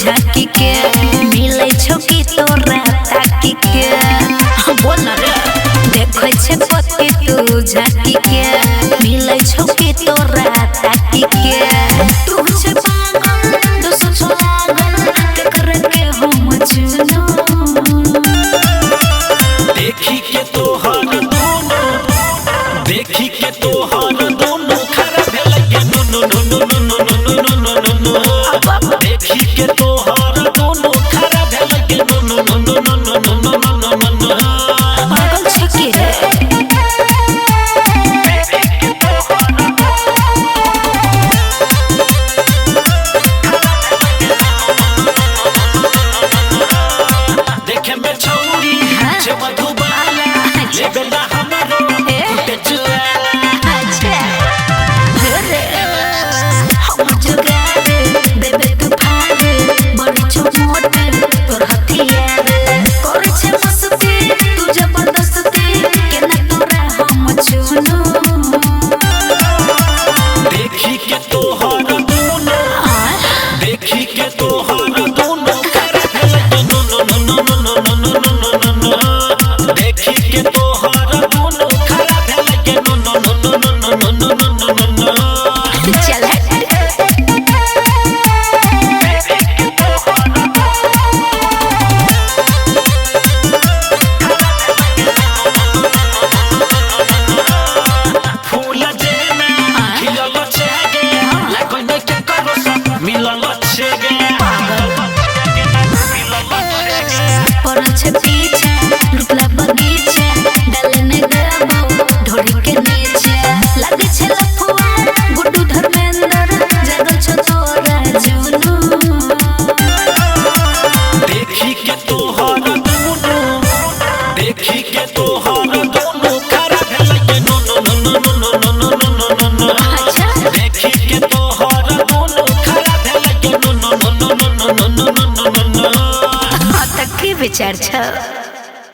झाकी के मिले छोकी तोरा ताकी के बोल ना रे देखै छे पति तू झाकी के मिले छोकी तोरा ताकी के तू छे पागल दोसो छलागल के करे के हम चुनो देखी के तोहर दोनों देखी के तोहर दोनों खरा भेल के नो नो नो नो नो नो नो नो नो नो देखी के तोहर दोनों खरा भेल के नो नो नो नो नो नो नो नो नो नो पागल छे के रे देखे में छौरी छे मधुबाला ले बेला हमरो टूटे जुआला अच्छा रे हम जुगाड़ देबे तू फाड़ बड़ी छोट मोट तोर हथियार करे छे मस्ती तू जबरदस्ती के ना तोरा हम चुनो देखी के तोहर दोनों देखी के तोहर दोनों खरा भेल के नो नो नो नो नो नो नो नो नो देखी के तोहर दोनों खरा भेल के नो नो नो नो नो नो नो नो नो चल फूल जेना खिलल छेगे लागै नै के करो सब मिलल छेगे पर छे पीछे रुकला बगीचे डाले ने देबो ढोरी के नीचे लागे छे लफुआ गुड्डू धर्मेंद्र जागल छ तोरा जुनू देखी के तोहर दोनों देखी के तोहर दोनों खरा भेल के नो नो नो नो नो नो नो नो नो अच्छा देखी के तोहर दोनों खरा भेल के नो नो नो नो नो नो नो नो तक के विचार छ